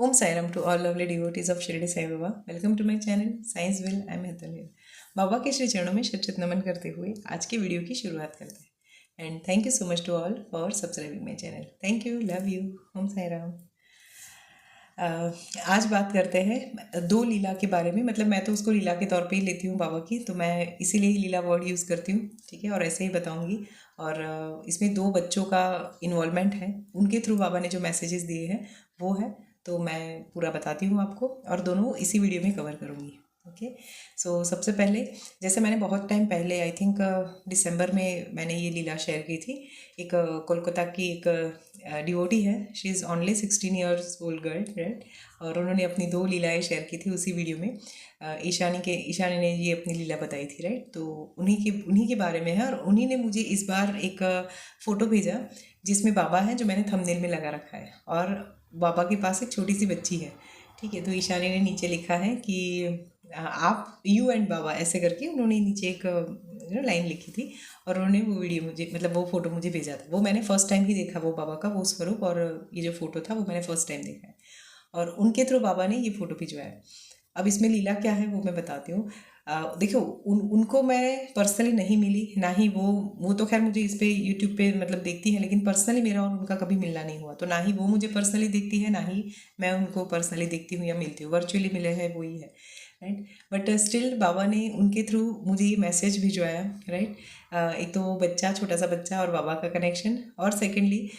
Om Sairam to all lovely devotees of Shirdi Sai Baba. Welcome to my channel Science Will. I am Hetal here. बाबा के श्री चरणों में शत नमन करते हुए आज के वीडियो की शुरुआत करते हैं and thank you so much to all for subscribing my channel. Thank you, love you. Om Sai Ram. आज बात करते हैं दो लीला के बारे में. मतलब मैं तो उसको लीला के तौर पे ही लेती हूँ बाबा की, तो मैं इसीलिए ही लीला वर्ड यूज़ करती हूँ, ठीक है, और ऐसे ही बताऊँगी. और इसमें दो बच्चों का इन्वॉल्वमेंट है, उनके थ्रू बाबा ने जो मैसेजेस दिए हैं वो है, तो मैं पूरा बताती हूँ आपको और दोनों इसी वीडियो में कवर करूँगी. ओके. सो सबसे पहले, जैसे मैंने बहुत टाइम पहले आई थिंक दिसंबर में मैंने ये लीला शेयर की थी. एक कोलकाता की एक डिवोटी है, she is only 16 years old girl, right. और उन्होंने अपनी दो लीलाएं शेयर की थी उसी वीडियो में. ईशानी ने ये अपनी लीला बताई थी, राइट. तो उन्हीं के बारे में है. और उन्हीं ने मुझे इस बार एक फ़ोटो भेजा जिसमें बाबा है, जो मैंने थंबनेल में लगा रखा है, और बाबा के पास एक छोटी सी बच्ची है, ठीक है. तो ईशानी ने नीचे लिखा है कि आप यू एंड बाबा, ऐसे करके उन्होंने नीचे एक लाइन लिखी थी. और उन्होंने वो वीडियो मुझे, मतलब वो फ़ोटो मुझे भेजा था. वो मैंने फ़र्स्ट टाइम ही देखा, वो बाबा का वो स्वरूप, और ये जो फ़ोटो था वो मैंने फ़र्स्ट टाइम देखा है. और उनके थ्रू बाबा ने ये फ़ोटो भिजवाया. अब इसमें लीला क्या है वो मैं बताती हूँ. देखो, उनको मैं पर्सनली नहीं मिली, ना ही वो तो खैर मुझे इस पे यूट्यूब पे मतलब देखती है, लेकिन पर्सनली मेरा और उनका कभी मिलना नहीं हुआ. तो ना ही वो मुझे पर्सनली देखती है, ना ही मैं उनको पर्सनली देखती हूँ या मिलती हूँ. वर्चुअली मिले हैं वही है, राइट. बट स्टिल बाबा ने उनके थ्रू मुझे ये मैसेज भिजवाया, राइट. एक तो वो बच्चा, छोटा सा बच्चा और बाबा का कनेक्शन, और सेकेंडली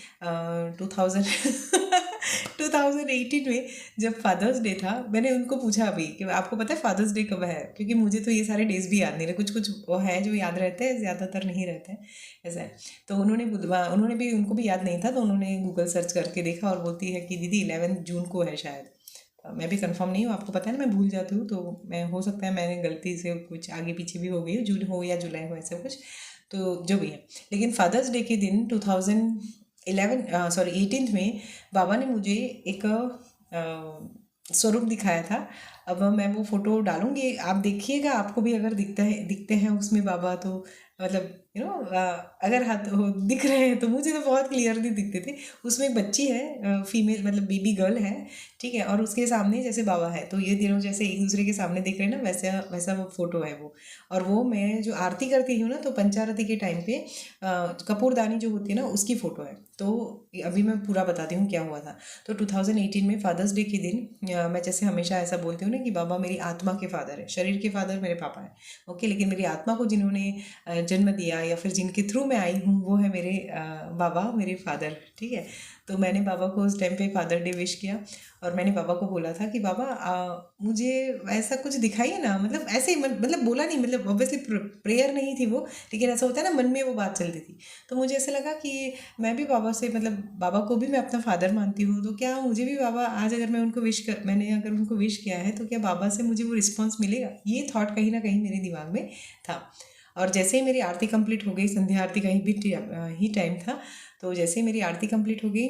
2018 में जब फादर्स डे था, मैंने उनको पूछा अभी कि आपको पता है फादर्स डे कब है, क्योंकि मुझे तो ये सारे डेज भी याद नहीं रहे. कुछ कुछ वो है जो याद रहते हैं, ज़्यादातर नहीं रहते हैं, ऐसा है. तो उन्होंने भी, उनको भी याद नहीं था, तो उन्होंने गूगल सर्च करके देखा और बोलती है कि दीदी 11 जून को है शायद. मैं भी कंफर्म नहीं हूँ, आपको पता है ना, मैं भूल जाती हूँ, तो मैं, हो सकता है मैंने गलती से कुछ आगे पीछे भी हो गई हो, जून हो या जुलाई हो, ऐसा कुछ, तो जो भी है. लेकिन फादर्स डे के दिन 18 में बाबा ने मुझे एक स्वरूप दिखाया था. अब मैं वो फ़ोटो डालूंगी, आप देखिएगा, आपको भी अगर दिखते हैं उसमें बाबा, तो मतलब अगर हाथ दिख रहे हैं तो मुझे तो बहुत क्लियरली दिखते थे. उसमें एक बच्ची है, फीमेल, मतलब बेबी गर्ल है, ठीक है, और उसके सामने जैसे बाबा है, तो ये तीनों जैसे एक दूसरे के सामने दिख रहे हैं ना, वैसा वैसा वो फ़ोटो है वो. और वो मैं जो आरती करती हूँ ना, तो पंचारती के टाइम पे कपूरदानी जो होती है ना, उसकी फ़ोटो है. तो अभी मैं पूरा बताती हूँ क्या हुआ था. तो 2018 में फादर्स डे के दिन मैं जैसे हमेशा ऐसा बोलती हूँ ना कि बाबा मेरी आत्मा के फादर है. शरीर के फादर मेरे पापा हैं, ओके, लेकिन मेरी आत्मा को जिन्होंने जन्म दिया या फिर जिनके थ्रू मैं आई हूँ, वो है मेरे बाबा, मेरे फादर, ठीक है. तो मैंने बाबा को उस टाइम पे फादर डे विश किया, और मैंने बाबा को बोला था कि बाबा मुझे ऐसा कुछ दिखाइए ना. मतलब ऐसे ही, मतलब बोला नहीं, मतलब ऑब्वियसली प्रेयर नहीं थी वो, लेकिन ऐसा होता है ना, मन में वो बात चलती थी. तो मुझे ऐसा लगा कि मैं भी बाबा से, मतलब बाबा को भी मैं अपना फादर मानती हूँ, तो क्या मुझे भी बाबा आज, अगर मैंने अगर उनको विश किया है, तो क्या बाबा से मुझे वो रिस्पॉन्स मिलेगा. ये थॉट कहीं ना कहीं मेरे दिमाग में था. और जैसे ही मेरी आरती कंप्लीट हो गई, संध्या आरती का ही टाइम था, तो जैसे ही मेरी आरती कंप्लीट हो गई,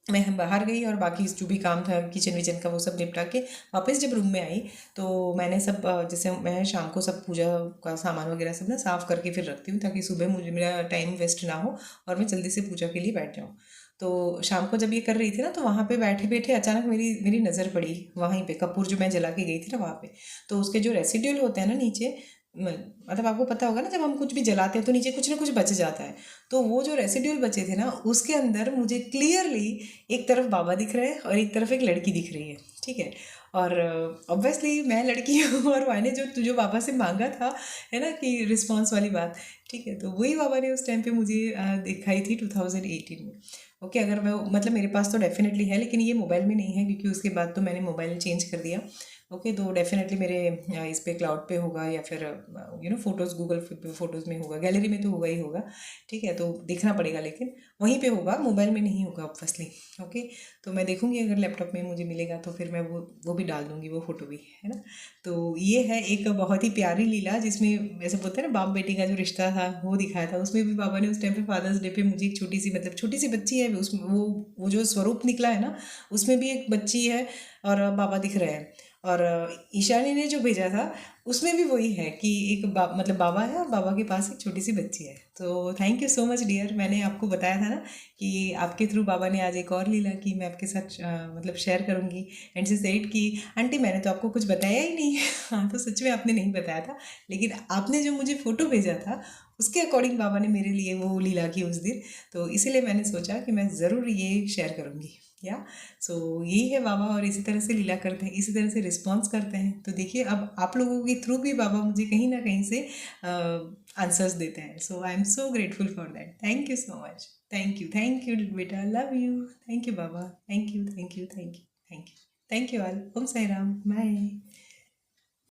मैं बाहर गई और बाकी जो भी काम था किचन विचन का वो सब निपटा के वापस जब रूम में आई, तो मैंने सब जैसे मैं शाम को सब पूजा का सामान वगैरह सब ना साफ़ करके फिर रखती हूँ, ताकि सुबह मुझे मेरा टाइम वेस्ट ना हो और मैं जल्दी से पूजा के लिए बैठ जाऊँ. तो शाम को जब ये कर रही थी ना, तो वहाँ पे बैठे बैठे अचानक मेरी मेरी नज़र पड़ी वहीं पे कपूर जो मैं जला के गई थी ना वहाँ पे. तो उसके जो रेसिड्यूल होते हैं ना नीचे, मतलब आपको पता होगा ना, जब हम कुछ भी जलाते हैं तो नीचे कुछ ना कुछ बच जाता है. तो वो जो रेसिड्यूल बचे थे ना, उसके अंदर मुझे क्लियरली एक तरफ बाबा दिख रहे हैं और एक तरफ एक लड़की दिख रही है, ठीक है. और ऑब्वियसली मैं लड़की हूँ, और मैंने जो बाबा से मांगा था, है ना, कि रिस्पॉन्स वाली बात, ठीक है, तो वही बाबा ने उस टाइम पे मुझे दिखाई थी 2018 में. ओके. अगर मैं, मतलब मेरे पास तो डेफिनेटली है, लेकिन ये मोबाइल में नहीं है, क्योंकि उसके बाद तो मैंने मोबाइल चेंज कर दिया. ओके. तो डेफिनेटली मेरे इस पे क्लाउड पे होगा, या फिर फ़ोटोज़ गूगल फ़ोटोज़ में होगा, गैलरी में तो होगा ही होगा, ठीक है. तो देखना पड़ेगा, लेकिन वहीं पे होगा, मोबाइल में नहीं होगा ऑब्वियसली. ओके. तो मैं देखूंगी, अगर लैपटॉप में मुझे मिलेगा तो फिर मैं वो भी डाल दूंगी, वो फ़ोटो भी, है ना. तो ये है एक बहुत ही प्यारी लीला, जिसमें ऐसे बोलते हैं ना, बाप बेटी का जो रिश्ता था वो दिखाया था. उसमें भी बाबा ने उस टाइम पे फादर्स डे पे मुझे एक छोटी सी, मतलब छोटी सी बच्ची है उसमें, वो जो स्वरूप निकला है ना, उसमें भी एक बच्ची है और बाबा दिख रहे हैं. और ईशानी ने जो भेजा था, उसमें भी वही है कि एक मतलब बाबा है और बाबा के पास एक छोटी सी बच्ची है। तो thank you so much dear. मैंने आपको बताया था ना कि आपके थ्रू बाबा ने आज एक और लीला की मैं आपके साथ मतलब शेयर करूँगी। एंड शी सेड कि आंटी मैंने तो आपको कुछ बताया ही नहीं। हाँ, तो सच में आपने नहीं बताया था, लेकिन आपने जो मुझे फ़ोटो भेजा था उसके अकॉर्डिंग बाबा ने मेरे लिए वो लीला की उस दिन। तो इसीलिए मैंने सोचा कि मैं ज़रूर ये शेयर करूँगी। या सो यही है बाबा, और इसी तरह से लीला करते हैं, इसी तरह से रिस्पॉन्स करते हैं। तो देखिए अब आप लोगों के थ्रू भी बाबा मुझे कहीं ना कहीं से आंसर्स देते हैं। So I am so grateful for that. Thank you so much. Thank you बेटा, लव यू। थैंक यू बाबा, thank you thank you thank you thank you thank you all. Om Sai Ram, bye.